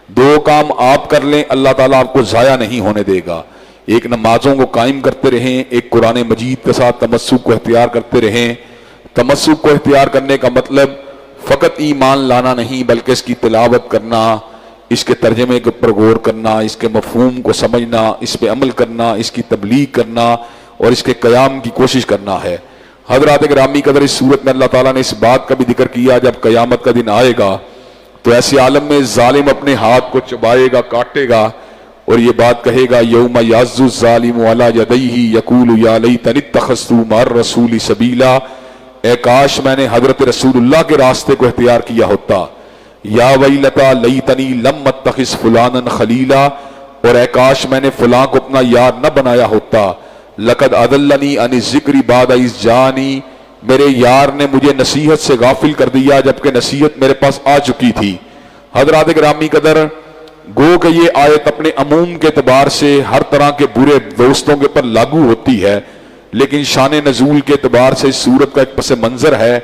دو کام آپ کر لیں اللہ تعالیٰ آپ کو ضائع نہیں ہونے دے گا. ایک نمازوں کو قائم کرتے رہیں, ایک قرآن مجید کے ساتھ تمسک کو اختیار کرتے رہیں. تمسک کو اختیار کرنے کا مطلب فقط ایمان لانا نہیں بلکہ اس کی تلاوت کرنا, اس کے ترجمے کے اوپر غور کرنا, اس کے مفہوم کو سمجھنا, اس پہ عمل کرنا, اس کی تبلیغ کرنا اور اس کے قیام کی کوشش کرنا ہے. حضرات گرامی قدر, اس صورت میں اللہ تعالیٰ نے اس بات کا بھی ذکر کیا جب قیامت کا دن آئے گا تو ایسے عالم میں ظالم اپنے ہاتھ کو چبائے گا, کاٹے گا اور یہ بات کہے گا یوم یعض الظالم علی یدیہ یقول یا لیتنی اتخذت مع الرسول سبیلا, اے کاش میں نے حضرت رسول اللہ کے راستے کو اختیار کیا ہوتا. یا ویلتا لیتنی لم اتخذ فلانا خلیلا, اور اے کاش میں نے فلاں کو اپنا یار نہ بنایا ہوتا. لقد اضلنی عن الذکر بعد اذ جانی, میرے یار نے مجھے نصیحت سے غافل کر دیا جبکہ نصیحت میرے پاس آ چکی تھی. حضرات گرامی قدر, گو کہ یہ آیت اپنے عموم کے اعتبار سے ہر طرح کے برے دوستوں کے پر لاگو ہوتی ہے, لیکن شان نزول کے اعتبار سے اس صورت کا ایک پس منظر ہے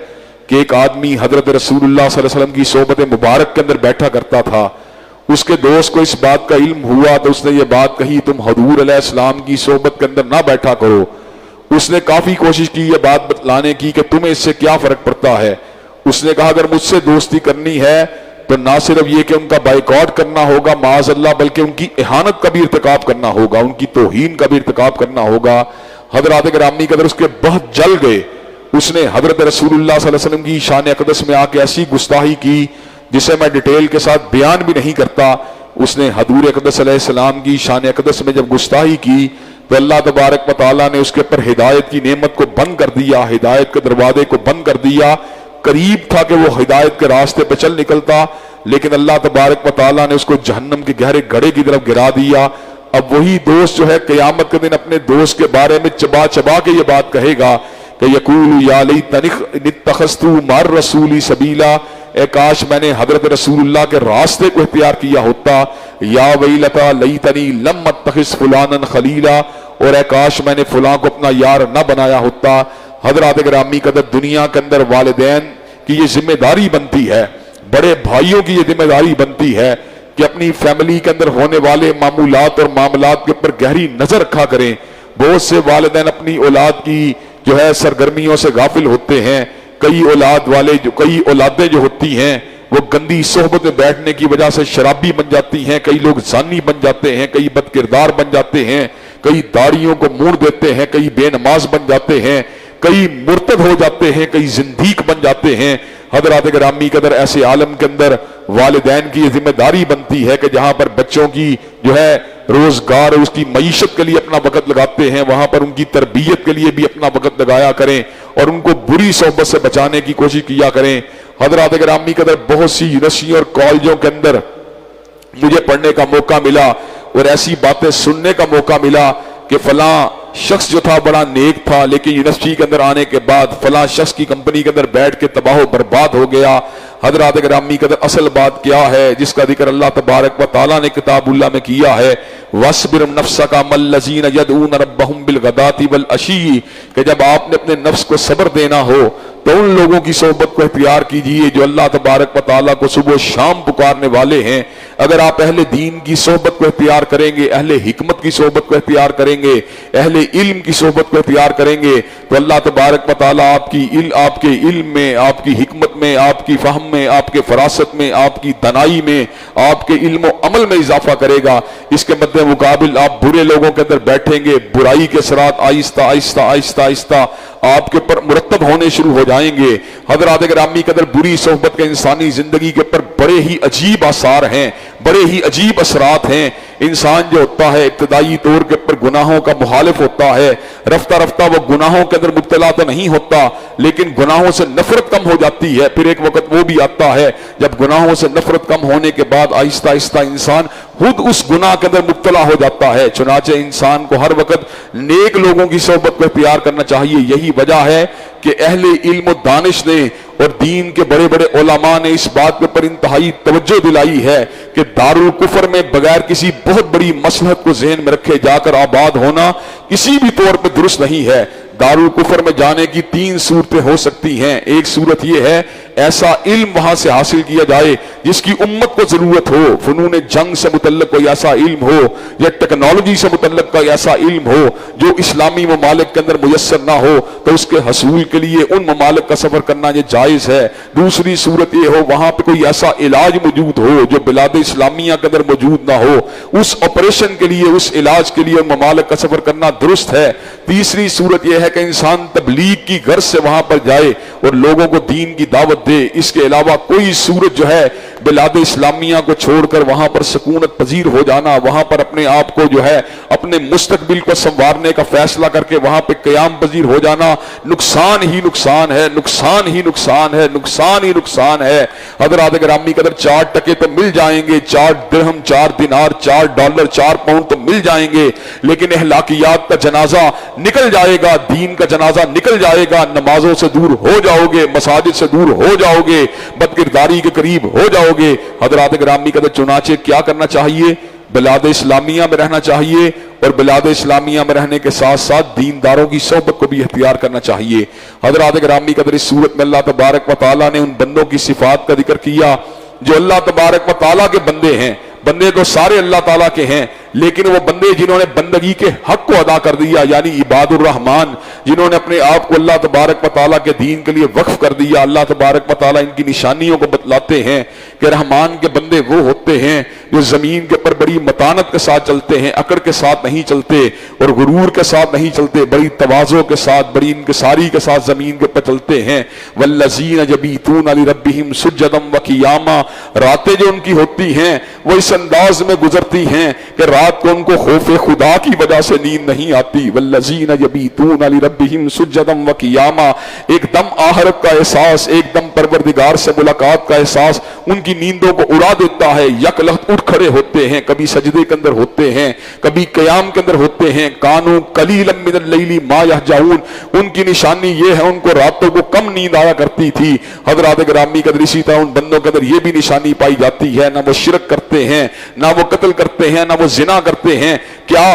کہ ایک آدمی حضرت رسول اللہ صلی اللہ علیہ وسلم کی صحبت مبارک کے اندر بیٹھا کرتا تھا. اس کے دوست کو اس بات کا علم ہوا تو اس نے یہ بات کہی تم حضور علیہ السلام کی صحبت کے اندر نہ بیٹھا کرو. اس نے کافی کوشش کی یہ بات بتلانے کی کہ تمہیں اس سے کیا فرق پڑتا ہے. اس نے کہا اگر مجھ سے دوستی کرنی ہے تو نہ صرف یہ کہ ان کا بائیکاٹ کرنا ہوگا معاذ اللہ, بلکہ ان کی اہانت کا بھی ارتکاب کرنا ہوگا, ان کی توہین کا بھی ارتکاب کرنا ہوگا. حضرات گرامی قدر اس کے بہت جل گئے. اس نے حضرت رسول اللہ صلی اللہ علیہ وسلم کی شان اقدس میں آ کے ایسی گستاخی کی جسے میں ڈیٹیل کے ساتھ بیان بھی نہیں کرتا. اس نے حضور اقدس علیہ السلام کی شان اقدس میں جب گستاخی کی تو اللہ تبارک و تعالیٰ نے اس کے پر ہدایت کی نعمت کو بند کر دیا, ہدایت کے دروازے کو بند کر دیا. قریب تھا کہ وہ ہدایت کے راستے پہ چل نکلتا, لیکن اللہ تبارک و تعالیٰ نے اس کو جہنم کے گہرے گڑھے کی طرف گرا دیا. اب وہی دوست جو ہے قیامت کے دن اپنے دوست کے بارے میں چبا چبا کے یہ بات کہے گا کہ یقول یا لیتنی اتخذت مع الرسول سبیلا, اے کاش میں نے حضرت رسول اللہ کے راستے کو اختیار کیا ہوتا. یا ویلتا لیتنی لم اتخذ فلانا خلیلا, اور اے کاش میں نے فلاں کو اپنا یار نہ بنایا ہوتا. حضرات گرامی قدر, دنیا کے اندر والدین کی یہ ذمہ داری بنتی ہے, بڑے بھائیوں کی یہ ذمہ داری بنتی ہے کہ اپنی فیملی کے اندر ہونے والے معمولات اور معاملات کے اوپر گہری نظر رکھا کریں. بہت سے والدین اپنی اولاد کی جو ہے سرگرمیوں سے غافل ہوتے ہیں. کئی اولادیں جو ہوتی ہیں وہ گندی صحبت میں بیٹھنے کی وجہ سے شرابی بن جاتی ہیں, کئی لوگ زانی بن جاتے ہیں, کئی بد کردار بن جاتے ہیں, کئی داڑھیوں کو موڑ دیتے ہیں, کئی بے نماز بن جاتے ہیں, کئی مرتد ہو جاتے ہیں, کئی زندیق بن جاتے ہیں. حضرات گرامی قدر, ایسے عالم کے اندر والدین کی یہ ذمہ داری بنتی ہے کہ جہاں پر بچوں کی جو ہے روزگار اس کی معیشت کے لیے اپنا وقت لگاتے ہیں, وہاں پر ان کی تربیت کے لیے بھی اپنا وقت لگایا کریں اور ان کو بری صحبت سے بچانے کی کوشش کیا کریں. حضرات گرامی قدر, بہت سی یونیورسٹیوں اور کالجوں کے اندر مجھے پڑھنے کا موقع ملا اور ایسی باتیں سننے کا موقع ملا کہ فلاں شخص جو تھا بڑا نیک تھا لیکن یونیورسٹی کے اندر آنے کے بعد فلاں شخص کی کمپنی کے اندر بیٹھ کے تباہ و برباد ہو گیا. حضرات گرامی قدر, اصل بات کیا ہے جس کا ذکر اللہ تبارک و تعالیٰ نے کتاب اللہ میں کیا ہے, وَاصْبِرْ نَفْسَكَ مَعَ الَّذِينَ يَدْعُونَ رَبَّهُمْ بِالْغَدَاةِ وَالْعَشِيِّ, کہ جب آپ نے اپنے نفس کو صبر دینا ہو تو ان لوگوں کی صحبت کو اختیار کیجئے جو اللہ تبارک و تعالیٰ کو صبح و شام پکارنے والے ہیں. اگر آپ اہل دین کی صحبت کو اختیار کریں گے, اہل حکمت کی صحبت کو اختیار کریں گے, اہل علم کی صحبت کو اختیار کریں گے تو اللہ تبارک و تعالیٰ آپ کے علم میں, آپ کی حکمت میں, آپ کی فہم میں, آپ کے فراست میں, آپ کی دانائی میں, آپ کے علم و عمل میں اضافہ کرے گا. اس کے مد مقابل آپ برے لوگوں کے اندر بیٹھیں گے, برائی کے اثرات آہستہ آہستہ آہستہ آہستہ آپ کے پر مرتب ہونے شروع ہو جائیں گے. حضرات گرامی قدر, بری صحبت کے انسانی زندگی کے پر بڑے ہی عجیب آثار ہیں, بڑے ہی عجیب اثرات ہیں. انسان جو ہوتا ہے ابتدائی طور کے پر گناہوں کا مخالف ہوتا ہے, رفتہ رفتہ وہ گناہوں کے اندر مبتلا تو نہیں ہوتا لیکن گناہوں سے نفرت کم ہو جاتی ہے. پھر ایک وقت وہ بھی آتا ہے جب گناہوں سے نفرت کم ہونے کے بعد آہستہ آہستہ انسان خود اس گناہ کے اندر مبتلا ہو جاتا ہے. چنانچہ انسان کو ہر وقت نیک لوگوں کی صحبت کو اختیار کرنا چاہیے. یہی وجہ ہے کہ اہل علم و دانش نے اور دین کے بڑے بڑے علماء نے اس بات پر انتہائی توجہ دلائی ہے کہ دارالکفر میں بغیر کسی بہت بڑی مصلحت کو ذہن میں رکھے جا کر آباد ہونا کسی بھی طور پر درست نہیں ہے. دارالکفر میں جانے کی 3 صورتیں ہو سکتی ہیں. ایک صورت یہ ہے ایسا علم وہاں سے حاصل کیا جائے جس کی امت کو ضرورت ہو، فنون جنگ سے متعلق کوئی ایسا علم ہو یا ٹیکنالوجی سے متعلق کوئی ایسا علم ہو جو اسلامی ممالک کے اندر میسر نہ ہو، تو اس کے حصول کے لیے ان ممالک کا سفر کرنا یہ جائز ہے۔ دوسری صورت یہ ہو وہاں پہ کوئی ایسا علاج موجود ہو جو بلاد اسلامیہ کے اندر موجود نہ ہو، اس آپریشن کے لیے، اس علاج کے لیے ممالک کا سفر کرنا درست ہے۔ تیسری صورت یہ ہے کہ انسان تبلیغ کی غرض سے وہاں پر جائے اور لوگوں کو دین کی دعوت دے۔ اس کے علاوہ کوئی صورت جو ہے بلاد اسلامیہ کو چھوڑ کر وہاں پر سکونت پذیر ہو جانا، وہاں پر اپنے آپ کو جو ہے اپنے مستقبل کو سنوارنے کا فیصلہ کر کے وہاں پہ قیام پذیر ہو جانا، نقصان ہی نقصان ہے، نقصان ہی نقصان ہے، نقصان ہی نقصان ہے۔ حضرات گرامی قدر 4 ٹکے تو مل جائیں گے، 4 درہم، 4 دینار، 4 ڈالر، 4 پاؤنڈ تو مل جائیں گے، لیکن اخلاقیات کا جنازہ نکل جائے گا، دین کا جنازہ نکل جائے گا، نمازوں سے دور ہو جاؤ گے، مساجد سے دور ہو جاؤ گے، بدکرداری کے قریب ہو جاؤ گے۔ حضرات گرامی قدر چنانچہ کیا کرنا چاہیے؟ بلاد اسلامیہ میں رہنا چاہیے، اور بلاد اسلامیہ میں رہنے کے ساتھ ساتھ دینداروں کی صحبت کو بھی اختیار کرنا چاہیے۔ حضرات گرامی قدر اس صورت میں اللہ تبارک و تعالیٰ نے ان بندوں کی صفات کا ذکر کیا جو اللہ تبارک و تعالیٰ کے بندے ہیں۔ بندے تو سارے اللہ تعالیٰ کے ہیں، لیکن وہ بندے جنہوں نے بندگی کے حق کو ادا کر دیا، یعنی عباد الرحمن، جنہوں نے اپنے آپ کو اللہ تبارک و تعالیٰ کے دین کے لیے وقف کر دیا، اللہ تبارک و تعالیٰ ان کی نشانیوں کو بتلاتے ہیں کہ رحمان کے بندے وہ ہوتے ہیں جو زمین کے پر بڑی متانت کے ساتھ چلتے ہیں، اکڑ کے ساتھ نہیں چلتے اور غرور کے ساتھ نہیں چلتے، بڑی تواضع کے ساتھ، بڑی انکساری کے ساتھ زمین کے پر چلتے ہیں۔ والذین یبیتون لربہم سجدا وقیاما، راتیں جو ان کی ہوتی ہیں وہ اس انداز میں گزرتی ہیں کہ رات کو ان کو خوف خدا کی وجہ سے نیند نہیں آتی۔ والذین یبیتون لربہم سجدا وقیاما، ایک دم آخرت کا احساس، ایک دم پروردگار سے ملاقات کا احساس ان کی نیندوں کو اڑا دیتا ہے، یک لخت اٹھ کھڑے ہوتے ہیں، کبھی سجدے کے اندر ہوتے ہیں، کبھی قیام کے اندر ہوتے ہیں۔ کانوا قلیلا من اللیل ما یہجعون، ان کی نشانی یہ ہے ان کو راتوں کو کم نیند آیا کرتی تھی۔ حضرات گرامی قدر اسی طرح ان بندوں کے اندر یہ بھی نشانی پائی جاتی ہے، نہ وہ شرک کرتے ہیں، نہ وہ قتل کرتے ہیں، نہ وہ زنا کرتے ہیں۔ کیا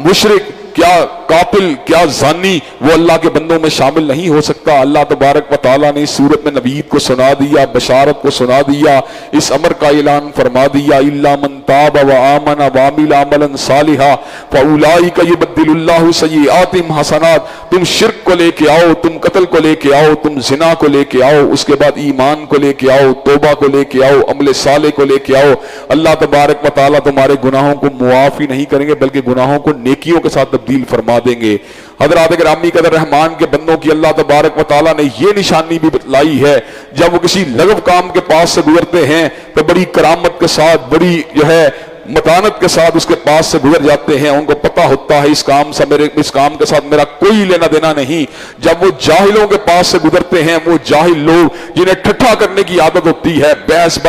مشرک، کیا قاتل، کیا زانی وہ اللہ کے بندوں میں شامل نہیں ہو سکتا؟ اللہ تبارک و تعالیٰ نے اس صورت میں نبیت کو سنا دیا، بشارت کو سنا دیا، اس امر کا اعلان فرما دیا، الا من تاب وآمن وعمل عملا صالحا فاولئک یبدل اللہ سیئاتہم حسنات۔ تم شرک کو لے کے آؤ، تم قتل کو لے کے آؤ، تم زنا کو لے کے آؤ، اس کے بعد ایمان کو لے کے آؤ، توبہ کو لے کے آؤ، عمل صالح کو لے کے آؤ، اللہ تبارک و تعالیٰ تمہارے گناہوں کو معاف ہی نہیں کریں گے بلکہ گناہوں کو نیکیوں کے ساتھ تبدیل فرما دیں گے۔ حضرات گرامی قدر رحمان کے بندوں کی اللہ تبارک و تعالیٰ نے یہ نشانی بھی بتلائی ہے، جب وہ کسی لغو کام کے پاس سے گزرتے ہیں تو بڑی کرامت کے ساتھ، بڑی جو ہے متانت کے ساتھ اس کے پاس سے گزر جاتے ہیں۔ ان کو پتہ ہوتا ہے اس کام کے ساتھ میرا کوئی لینا دینا نہیں۔ جب وہ جاہلوں کے پاس سے گزرتے ہیں، وہ جاہل لوگ جنہیں ٹھٹھا کرنے کی عادت ہوتی ہے، بحث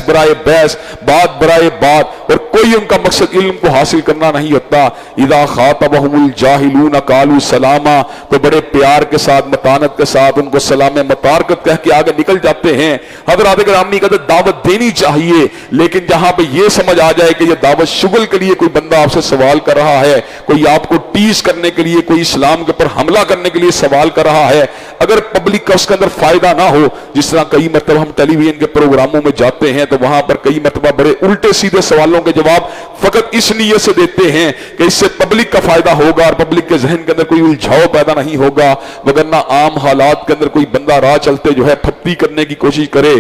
برائے بحث، بات برائے بات، اور کوئی ان کا مقصد علم کو حاصل کرنا نہیں ہوتا۔ اذا خاطبهم الجاہلون قالوا سلاما، تو بڑے پیار کے ساتھ، متانت کے ساتھ ان کو سلام متارکت کہہ کے آگے نکل جاتے ہیں۔ حضرات گرامی قدر دعوت دینی چاہیے، لیکن جہاں پہ یہ سمجھ آ جائے کہ یہ دعوت شغل کے لیے کوئی بندہ آپ سے سوال کر رہا ہے، کوئی آپ کو ٹیز کرنے کے لیے، کوئی اسلام کے پر حملہ کرنے کے لیے سوال کر رہا ہے، اگر پبلک کا اس کے اندر فائدہ نہ ہو، جس طرح کئی مرتبہ ہم ٹیلی ویژن کے پروگراموں میں جاتے ہیں تو وہاں پر کئی مرتبہ بڑے الٹے سیدھے سوالوں کے جواب فقط اس نیت سے دیتے ہیں کہ اس سے پبلک کا فائدہ ہوگا اور پبلک کے ذہن کے اندر کوئی الجھاؤ پیدا نہیں ہوگا، وگرنہ عام حالات کے اندر کوئی بندہ راہ چلتے جو ہے پھٹی کرنے کی کوشش کرے،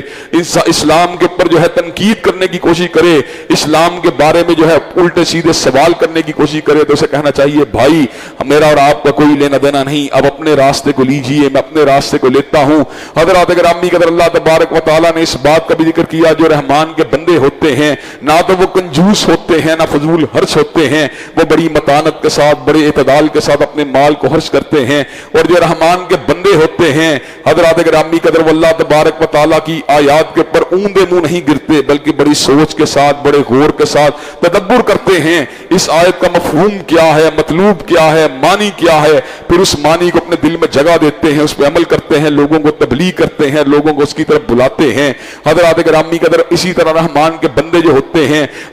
اسلام کے اوپر جو ہے تنقید کرنے کی کوشش کرے، اسلام کے بارے میں جو ہے الٹے سیدھے سوال کرنے کی کوشش کرے، تو اسے کہنا چاہیے بھائی میرا اور آپ کا کوئی لینا دینا نہیں، اب اپنے راستے کو لیجئے، میں اپنے راستے کو لیتا ہوں۔ حضرات گرامی قدر اللہ تبارک و تعالیٰ نے اس بات کا بھی ذکر کیا، جو رحمان کے بندے ہوتے ہیں نہ تو وہ کنجوس ہوتے ہیں، نہ فضول خرچ ہوتے ہیں، وہ بڑی متانت کے ساتھ، بڑے اعتدال کے ساتھ اپنے مال کو خرچ کرتے ہیں، اور جو رحمان کے بندے ہوتے ہیں حضرات گرامی قدر وہ اللہ تبارک و تعالیٰ کی آیات کے اوپر اوندے منہ نہیں گرتے بلکہ بڑی سوچ کے ساتھ، بڑے غور کے ساتھ تدبر کرتے ہیں، اس آیت کا مفہوم کیا ہے، مطلوب کیا ہے، معنی کیا ہے، پھر اس معنی کو اپنے دل میں جگہ دیتے ہیں، اس پہ عمل کرتے ہیں، لوگوں کو تبلیغ کرتے ہیں، لوگوں کو اس کی طرف بلاتے ہیں۔ حضرات گرامی قدر اسی طرح رحمان کے بندے جو ہوتے ہیں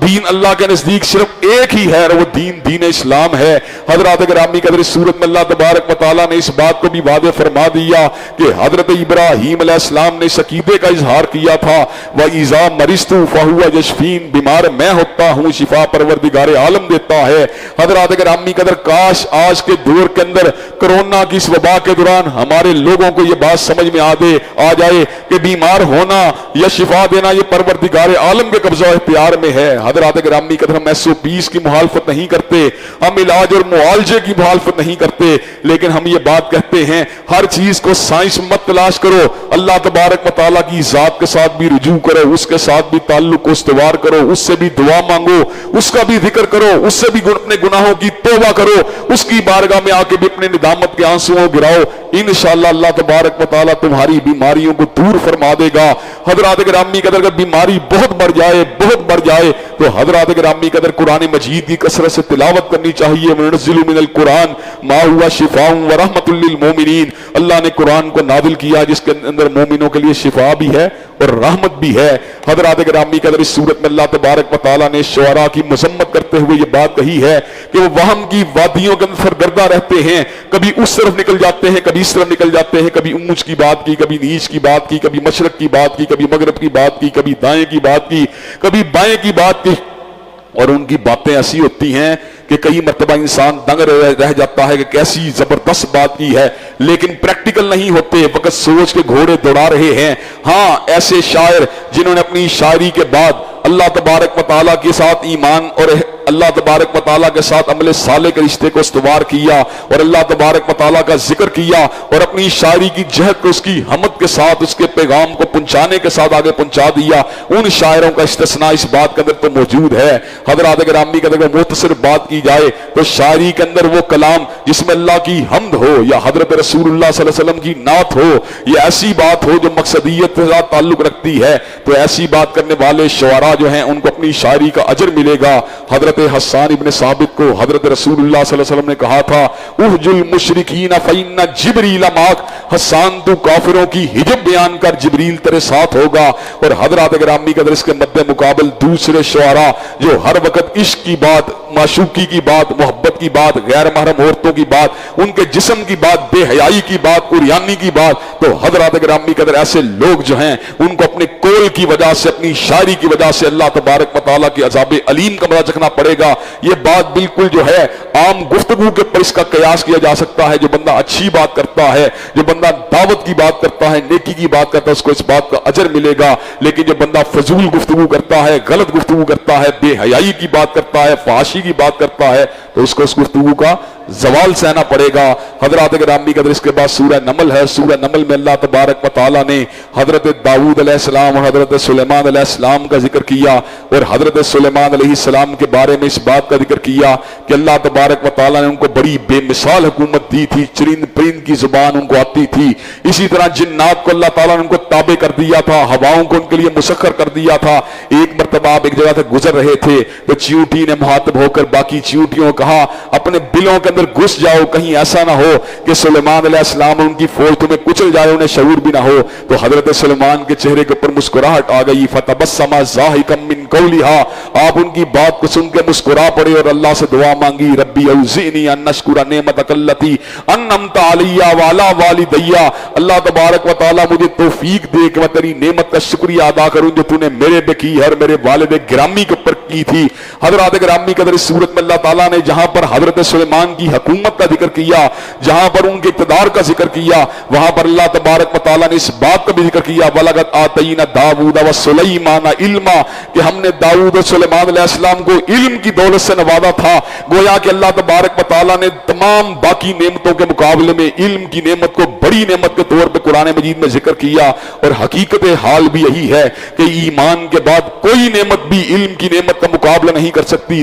دین اللہ کے نزدیک صرف ایک ہی ہے اور وہ دین دین اسلام ہے۔ حضرات گرامی قدر، اس صورت میں اللہ تبارک و تعالیٰ نے اس بات کو بھی واضح فرما دیا کہ حضرت ابراہیم علیہ السلام نے اس عقیدے کا اظہار کیا تھا وَإِذَا مَرِضْتُ فَهُوَ يَشْفِينِ، بیمار میں ہوتا ہوں شفا پروردگار عالم دیتا ہے۔ حضرات گرامی قدر، کاش آج کے دور کے اندر کرونا کی اس وبا کے دوران ہمارے لوگوں کو یہ بات سمجھ میں آ جائے کہ بیمار ہونا یا شفا دینا یہ پروردگار عالم کے قبضہ اختیار میں ہے۔ حضرات گرامی قدر، ہم SOPs کی مخالفت نہیں کرتے، ہم علاج اور معالجے کی مخالفت نہیں کرتے، لیکن ہم یہ بات کہتے ہیں ہر چیز کو سائنس مت تلاش کرو، اللہ تبارک و تعالیٰ کی ذات کے ساتھ بھی رجوع کرو، اس کے ساتھ بھی تعلق کو استوار کرو، اس سے بھی دعا مانگو، اس کا بھی ذکر کرو، اس سے بھی اپنے گناہوں کی توبہ کرو، اس کی بارگاہ میں آ کے بھی اپنے ندامت کے آنسوؤں گراؤ، انشاءاللہ اللہ تبارک و تعالیٰ تمہاری بیماریوں کو دور فرما دے گا۔ حضرات گرامی قدر، اگر بیماری بہت بڑھ جائے تو حضرات گرامی قدر قرآن مجید کی کثرت سے تلاوت کرنی چاہیے۔ وَنُنَزِّلُ مِنَ الْقُرْآنِ مَا هُوَ شِفَاءٌ وَرَحْمَةٌ لِّلْمُؤْمِنِينَ، اللہ نے قرآن کو نازل کیا جس کے اندر مومنوں کے لیے شفا بھی ہے اور رحمت بھی ہے۔ حضرات گرامی قدر، اس صورت میں اللہ تبارک و تعالیٰ نے شعراء کی مذمت کرتے ہوئے یہ بات کہی ہے کہ وہ وہم کی وادیوں کے اندر سرگردہ رہتے ہیں، کبھی اس طرف نکل جاتے ہیں، کبھی اس طرف نکل جاتے ہیں، کبھی اونچ کی بات کی، کبھی نیچ کی بات کی، کبھی مشرق کی بات کی، کبھی مغرب کی بات کی، کبھی دائیں کی بات کی، کبھی بائیں کی بات کی، اور ان کی باتیں ایسی ہوتی ہیں کہ کئی مرتبہ انسان دنگ رہ جاتا ہے کہ کیسی زبردست بات کی ہے، لیکن پریکٹیکل نہیں ہوتے، وقت سوچ کے گھوڑے دوڑا رہے ہیں۔ ہاں، ایسے شاعر جنہوں نے اپنی شاعری کے بعد اللہ تبارک و تعالیٰ کے ساتھ ایمان اور اللہ تبارک و تعالیٰ کے ساتھ عمل صالح کے رشتے کو استوار کیا اور اللہ تبارک و تعالیٰ کا ذکر کیا اور اپنی شاعری کی جہد کو اس کی حمد کے ساتھ اس کے پیغام کو پہنچانے کے ساتھ آگے پہنچا دیا، ان شاعروں کا استثناء اس بات کے اندر تو موجود ہے۔ حضرات گرامی کے اندر مختصر بات کی جائے تو شاعری کے اندر وہ کلام جس میں اللہ کی حمد ہو یا حضرت رسول اللہ صلی اللہ علیہ وسلم کی نعت ہو یا ایسی بات ہو جو مقصدیت کے ساتھ تعلق رکھتی ہے، تو ایسی بات کرنے والے شعراء جو ہیں ان کو اپنی شاعری کا اجر ملے گا۔ حضرت حسان ابن ثابت کو حضرت رسول اللہ صلی اللہ علیہ وسلم نے کہا تھا احج المشرکین فإن جبریل معک، حسان تو کافروں کی حجب بیان کر، جبریل تیرے ساتھ ہوگا۔ اور حضرات گرامی قدر، اس کے مد مقابل دوسرے شعراء جو ہر وقت عشق کی بات، معشوقی کی بات، محبت کی بات، غیر محرم عورتوں کی بات، ان کے جسم کی بات، بے حیائی کی بات، عریانی کی بات، تو حضرات گرامی قدر ایسے لوگ جو ہیں ان کو اپنے قول کی وجہ سے، اپنی شاعری کی وجہ سے اللہ تبارک و تعالیٰ کی عذاب علیم کا مزہ چکھنا پڑے گا۔ یہ بات بالکل جو ہے عام گفتگو کے پر اس کا قیاس کیا جا سکتا ہے، جو بندہ اچھی بات کرتا ہے، جو بندہ دعوت کی بات کرتا ہے، نیکی کی بات کرتا ہے، اس کو اس بات کا اجر ملے گا، لیکن جو بندہ فضول گفتگو کرتا ہے، غلط گفتگو کرتا ہے، بے حیائی کی بات کرتا ہے، فحاشی کی بات کرتا ہے، تو اس کو اس گفتگو کا زوال سہنا پڑے گا۔ حضرات گرامی قدر، اس کے بعد سورہ نمل ہے۔ سورہ نمل میں اللہ تبارک و تعالیٰ نے حضرت داؤد علیہ السلام اور حضرت سلیمان علیہ السلام کا ذکر کیا، اور حضرت سلیمان علیہ السلام کے بارے میں اس بات کا ذکر کیا کہ اللہ تبارک و تعالیٰ نے ان کو بڑی بے مثال حکومت دی تھی، چرند پرند کی زبان ان کو آتی تھی، اسی طرح جنات کو اللہ تعالیٰ نے ان کو تابع کر دیا تھا، ہواؤں کو ان کے لیے مسخر کر دیا تھا۔ ایک مرتبہ آپ ایک جگہ سے گزر رہے تھے تو چیونٹی نے مخاطب ہو کر باقی چیونٹیوں کہا اپنے بلوں کے اندر گھس جاؤ، کہیں ایسا نہ ہو کہ سلیمان علیہ السلام ان کی فوج تمہیں کچل جائے، انہیں شعور بھی نہ ہو۔ تو حضرت سلیمان کے چہرے کے اوپر مسکراہٹ آ گئی، فتبسم ضاحکا من قولها، آپ ان کی بات کو سن کے مسکرا پڑے اور اللہ سے دعا مانگی، ربی اوزعنی ان اشکر نعمتک التی انعمت علی وعلی والدی، اللہ تبارک و تعالی مجھے توفیق دے کہ میں تیری نعمت کا شکریہ ادا کروں جو تو نے میرے پہ کی اور میرے والد گرامی کے اوپر کی تھی۔ حضرات گرامی قدر، اس صورت میں اللہ تعالیٰ نے جہاں پر حضرت سلیمان کی حکومت کا ذکر کیا، جہاں پر ان کے اقتدار کا ذکر کیا، وہاں پر اللہ تبارک و تعالیٰ نے اس بات کا بھی ذکر کیا وَلَقَدْ آتَيْنَا دَاوُودَ وَسُلَيْمَانَ عِلْمًا، کہ ہم نے داؤد اور سلیمان علیہ السلام کو علم کی دولت سے نوازا تھا۔ گویا کہ اللہ تبارک و تعالیٰ نے تمام باقی نعمتوں کے مقابلے میں علم کی نعمت کو بڑی نعمت کے طور پہ قرآن مجید میں ذکر کیا، اور حقیقت حال بھی یہی ہے کہ ایمان کے بعد کوئی نعمت بھی علم کی نعمت کا مقابلہ نہیں کر سکتی۔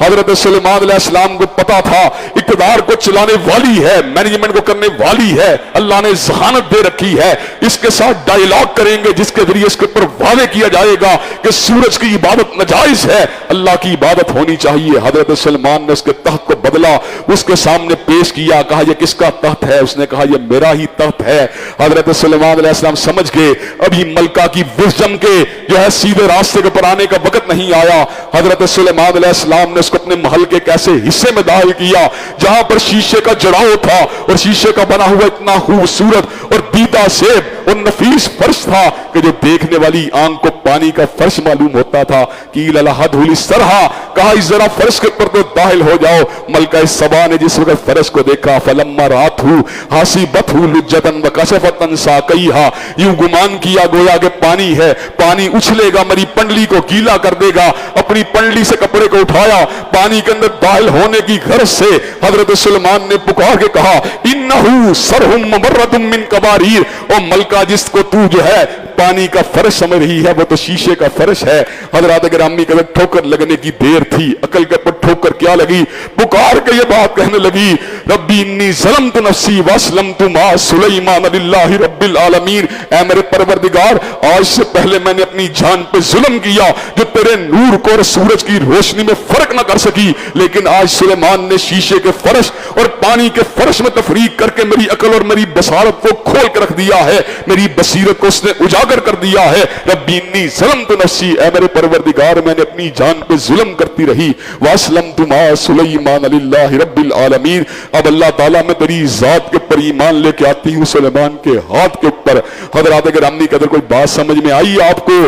حضرت سلیمان علیہ السلام کو پتا تھا اقتدار کو چلانے والی ہے، مینجمنٹ کو کرنے والی ہے، اللہ نے ذہانت دے رکھی ہے، اس کے ساتھ ڈائیلاگ کریں گے جس کے ذریعے اس کے اوپر واضح کیا جائے گا کہ سورج کی عبادت ناجائز ہے، اللہ کی عبادت ہونی چاہیے۔ حضرت سلیمان نے اس کے تخت کو بدلا، اس کے سامنے پیش کیا، کہا یہ کس کا تخت ہے؟ اس نے کہا یہ میرا ہی تخت ہے۔ حضرت سلیمان علیہ السلام سمجھ گئے ابھی ملکہ کی وزڈم کے جو ہے سیدھے راستے کے پر آنے کا وقت نہیں آیا۔ حضرت سلیمان علیہ السلام نے اس کو اپنے محل کے ایک ایسے حصے میں داخل کیا جہاں پر شیشے کا جڑاؤ تھا اور شیشے کا بنا ہوا اتنا خوبصورت اور دیدہ سیب اور نفیس فرش تھا کہ جو دیکھنے والی آنکھ کو پانی کا فرش معلوم ہوتا تھا۔ قیل لہا ادخلی الصرح، کہا اس ذرا فرش کے اوپر تو داخل ہو جاؤ۔ ملکہ سبا نے جس وقت فرش کو دیکھا فلما راتہ حسبتہ لجۃ وکشفت عن ساقیہا، یوں گمان کیا گویا کہ پانی ہے، پانی اچھلے گا میری پنڈلی کو گیلا کر دے گا۔ اپنی پنڈلی سے کپڑے کو اٹھایا، پانی کے اندر داخل ہونے کی غرض سے حضرت سلیمان نے پکار کے کہا انہ صرح ممرد من قواریر، او ملکہ جس کو تو جو ہے پانی کا فرش سمجھ رہی ہے وہ تو شیشے کا فرش ہے۔ حضرات گرامی کے اندر ٹھوکر لگنے کی دیر تھی، عقل کے پر ٹھوکر کیا لگی؟ پکار کے یہ بات کہنے لگی ربی انی ظلمت نفسی واسلمت مع سلیمان للہ رب العالمین، اے میرے پروردگار آج سے پہلے میں نے اپنی جان پہ ظلم کیا جو تیرے نور کو اور سورج کی روشنی میں فرق نہ کر سکی، لیکن آج سلیمان نے شیشے کے فرش اور پانی کے فرش میں تفریق کر کے میری عقل اور میری بصارت کو کھول کے رکھ دیا ہے، میری بصیرت کو اس نے اجاگر کر دیا ہے۔ ربی انی ظلمت نفسی، اے میرے پروردگار میں نے اپنی جان پہ ظلم کرتی رہی، واسلمت مع سلیمان للہ رب العالمین، اب اللہ تعالیٰ میں تیری ذات کے پر ایمان لے کے آتی ہوں سلیمان کے ہاتھ کے اوپر۔ حضرات گرامی کے اندر کوئی بات سمجھ میں آئی آپ کو؟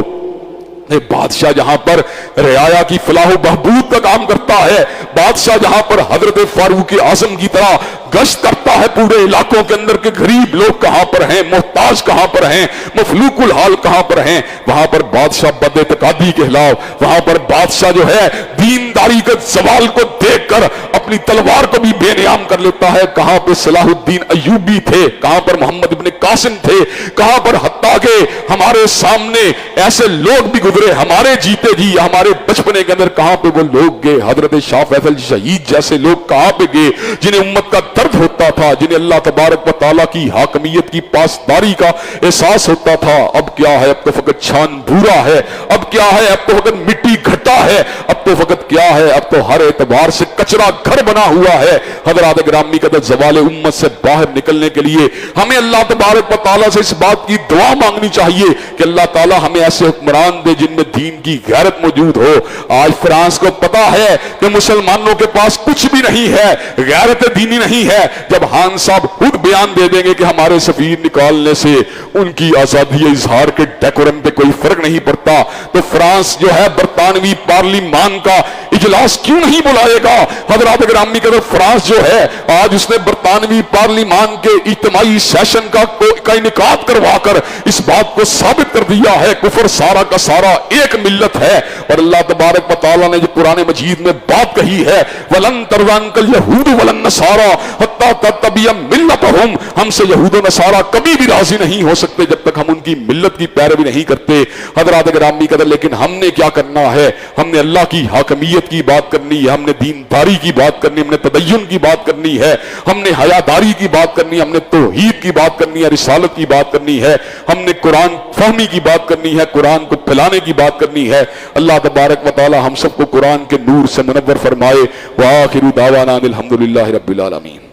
بادشاہ جہاں پر رعایا کی فلاح و بہبود کا کام کرتا ہے، بادشاہ جہاں پر حضرت فاروق اعظم کی طرح گشت کرتا ہے پورے علاقوں کے اندر کہ غریب لوگ کہاں پر ہیں، محتاج کہاں پر ہیں، مفلوق الحال کہاں پر ہیں، وہاں پر بادشاہ بد اعتقادی کے خلاف، وہاں پر بادشاہ جو ہے دینداری کے زوال کو دیکھ کر اپنی تلوار کو بھی بے نیام کر لیتا ہے۔ کہاں پہ صلاح الدین ایوبی تھے، کہاں پر محمد ابن قاسم تھے، کہاں پر حتیٰ کہ ہمارے سامنے ایسے لوگ بھی گزرے ہمارے جیتے جی ہمارے بچپنے کے اندر، کہاں پہ وہ لوگ گئے؟ حضرت شاہ فیصل شہید جیسے لوگ کہاں پہ گئے جنہیں امت کا درد ہوتا تھا، جنہیں اللہ تبارک و تعالیٰ کی حاکمیت کی پاسداری کا احساس ہوتا تھا۔ اب کیا ہے؟ اب تو فقط چھان بھورا ہے، اب کیا ہے؟ اب تو فقط مٹی گھٹا ہے، اب تو فقط کیا ہے؟ اب تو ہر اعتبار سے کچرا گھر بنا ہوا ہے۔ حضرات گرامی کا زوال امت سے باہر نکلنے کے لیے ہمیں اللہ تبارک و تعالیٰ سے اس بات کی دعا مانگنی چاہیے کہ اللہ تعالیٰ ہمیں ایسے حکمران دے جن میں دین کی غیرت موجود ہو۔ آج فرانس کو پتا ہے کہ مسلمانوں کے پاس کچھ بھی نہیں ہے، غیرت دینی نہیں ہے، جب ہان صاحب خود بیان دے دیں گے کہ ہمارے سفیر نکالنے سے ان کی آزادی اظہار کے ڈیکورم پہ کوئی فرق نہیں پڑتا، تو فرانس جو ہے برطانوی پارلیمان کا اجلاس کیوں نہیں بلائے گا؟ حضرات گرامی کا فرانس جو ہے آج اس نے برطانوی پارلیمان کے اجتماعی سیشن کا انعقاد کروا کر اس بات کو ثابت کر دیا ہے کفر سارا کا سارا ایک ملت ہے۔ اور اللہ تبارک و تعالیٰ نے جو قرآن مجید میں بات کہی ہے وَلَن تَرْضَ عَنْكَ الْيَهُودُ وَلَا النَّصَارَىٰ حَتَّىٰ تَتَّبِعَ مِلَّتَهُمْ، ہم سے یہود و نصارہ کبھی بھی راضی نہیں ہو سکتے جب تک ہم ان کی ملت کی پیروی نہیں کرتے۔ حضرات گرامی قدر، لیکن ہم نے کیا کرنا ہے؟ ہم نے اللہ کی حاکمیت کی بات کرنی ہے، ہم نے دینداری کی بات کرنی ہے، ہم نے تدین کی بات کرنی ہے، ہم نے حیاداری کی بات کرنی ہے، ہم نے توحید کی بات کرنی ہے، رسالت کی بات کرنی ہے، ہم نے قرآن فہمی کی بات کرنی ہے، قرآن کو پھیلانے کی بات کرنی ہے۔ اللہ تبارک و تعالی ہم سب کو قرآن کے نور سے منور فرمائے۔ وآخر دعوانا الحمدللہ رب العالمین۔